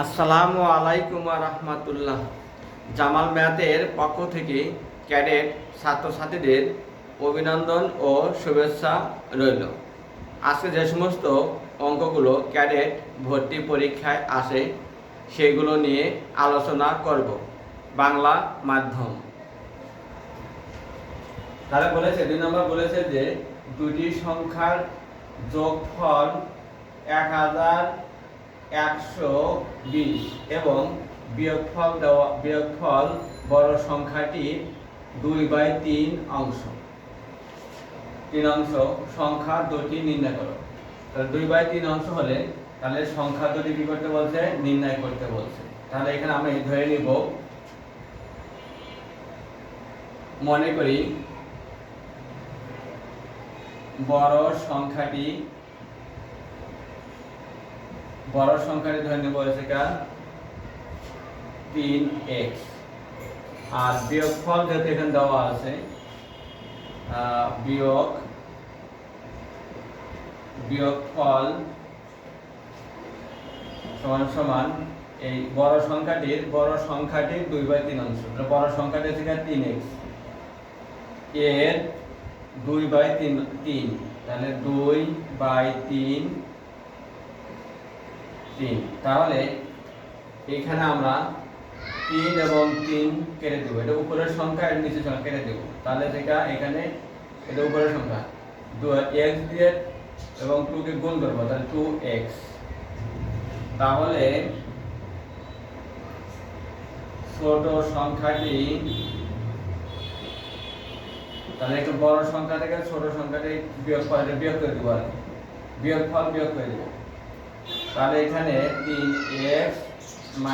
আসসালামু আলাইকুম রাহমাতুল্লাহ। জামাল ম্যাথের পক্ষ থেকে ক্যাডেট ছাত্রছাত্রীদের অভিনন্দন ও শুভেচ্ছা রইল। আজকে যে সমস্ত অঙ্কগুলো ক্যাডেট ভর্তি পরীক্ষায় আসে সেগুলো নিয়ে আলোচনা করব বাংলা মাধ্যম। তারা বলেছে 2 নম্বর বলেছে যে দুটি সংখ্যার যোগফল 1120 এবং বিয়োগফল বড় সংখ্যাটির 2/3 অংশ। 3 অংশ সংখ্যা দুটি নির্ণয় করো। তাহলে 2/3 অংশ হলে তাহলে সংখ্যা দুটি কি করতে বলছে? নির্ণয় করতে বলছে। তাহলে এখানে আমি ধরে নিব, মনে করি বড় সংখ্যাটি ধরে নেব হচ্ছে 3x, আর বিয়োগফল যেহেতু এখানে দেওয়া আছে বিয়োগফল সমান এই বড় সংখ্যাটির 2/3 অংশ। বড় সংখ্যাটি হচ্ছে 3x, এর 2/3, তাহলে 2/3। তাহলে এখানে আমরা 3 এবং 3 কেটে দেবো। এটা উপরের সংখ্যা, এর নিচের সংখ্যা কেটে দেবো। তাহলে যেটা এখানে এটা উপরের সংখ্যা, x দিয়ে এবং 2 কে গুণ করবো, তাহলে 2x। তাহলে ছোট সংখ্যাটি, তাহলে একটু বড় সংখ্যা থেকে ছোট সংখ্যাটি বিয়োগ করে দেবো, আর বিয়োগ করে দেবো। তাহলে এখানে 3x -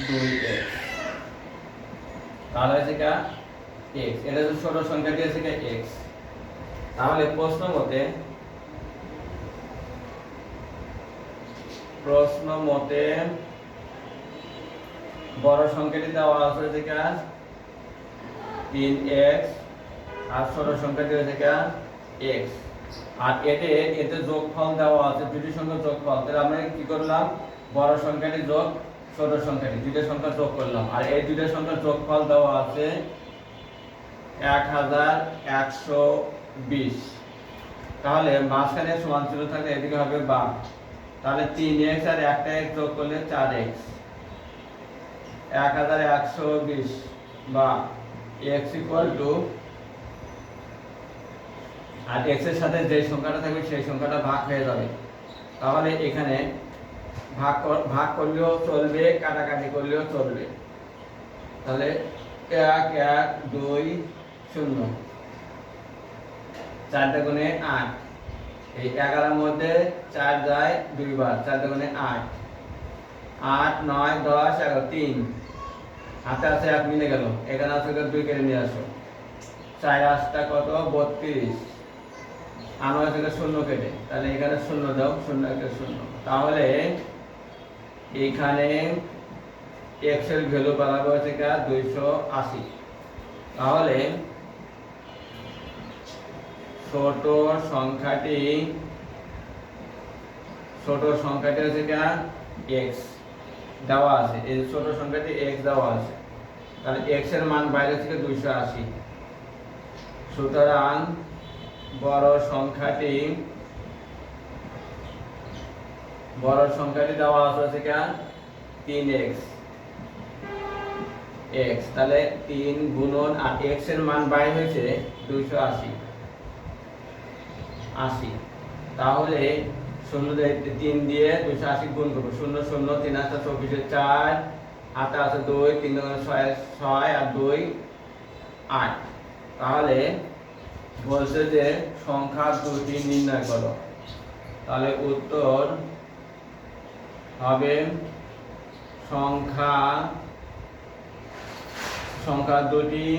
2x, তাহলে হচ্ছে x, এটা হচ্ছে ছোট সংখ্যাটি হচ্ছে x। তাহলে প্রশ্ন মতে বড় সংখ্যাটি দেওয়া আছে হচ্ছে 3x, আর ছোট সংখ্যাটি হচ্ছে x, আর এতে যোগফল দেওয়া আছে, দুটি সংখ্যার যোগফল। তাহলে আমরা কি করলাম? বড় সংখ্যাটি যোগ ছোট সংখ্যাটি, দুইটা সংখ্যা যোগ করলাম, আর এই দুইটা সংখ্যার যোগফল দেওয়া আছে 1120। তাহলে মাঝখানে সমান চিহ্ন থাকলে এদিকে হবে বা, তাহলে 3x আর একটা x যোগ করলে 4x, 1120 বা x = আর x এর সাথে যে সংখ্যাটা থাকবে সেই সংখ্যাটা ভাগ হয়ে যাবে। তাহলে এখানে ভাগ করলেও চলবে, কাটাকাটি করলেও চলবে। তাহলে 1 1 2 0, 4 × 8, এই 11 এর মধ্যে 4 যায় 2 বার, 4 × 8, 8 9 10 11, 3 হাতে আছে 1 মিলে গেল, এখানে আছে 2 কেটে নিয়ে আসো, 4 8 কত? 32, আনো আছে 0 কেটে, তাহলে এখানে 0 দাও, 0 1 0। তাহলে এখানে x এর ভ্যালু পাওয়া হচ্ছে 280। তাহলে ছোট সংখ্যাটি হচ্ছে x দেওয়া আছে, এই ছোট সংখ্যাটি x দেওয়া আছে। তাহলে x এর মান বাইরে থেকে 280। সুতরাং বড় সংখ্যাটি দেওয়া আছে 3x, তাহলে 3 গুণন, আর x এর মান বাইরে হয়েছে 280। তাহলে 0 দিয়ে 3 দিয়ে 280 গুণ করবো, 0 0 3 8 24, 4 হাতে আছে 2, 3 × 6 6, আর 2 8। তাহলে বলছে যে সংখ্যা দুটি নির্ণয় করো। তাহলে উত্তর হবে সংখ্যা দুটি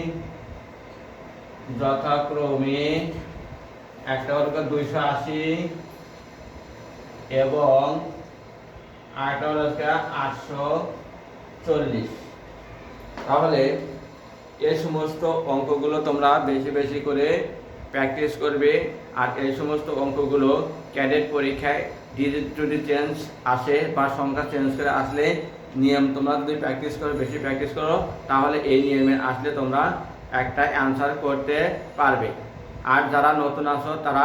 যথাক্রমে, একটা হলো 280 এবং আরেকটা হলো 840। তাহলে এই সমস্ত অঙ্কগুলো তোমরা বেশি বেশি করে প্র্যাকটিস করবে। আর এই সমস্ত অঙ্কগুলো ক্যাডেট পরীক্ষায় ডিজিট যদি চেঞ্জ আসে বা সংখ্যা চেঞ্জ করে আসলে নিয়ম তোমরা যদি প্র্যাকটিস করো, বেশি প্র্যাকটিস করো, তাহলে এই নিয়মে আসলে তোমরা একটা অ্যান্সার করতে পারবে। আর যারা নতুন আছো তারা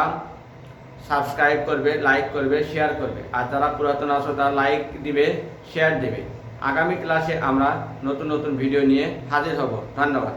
সাবস্ক্রাইব করবে, লাইক করবে, শেয়ার করবে। আর যারা পুরাতন আছো তারা লাইক দিবে, শেয়ার দিবে। আগামী ক্লাসে আমরা নতুন নতুন ভিডিও নিয়ে হাজির হব। ধন্যবাদ।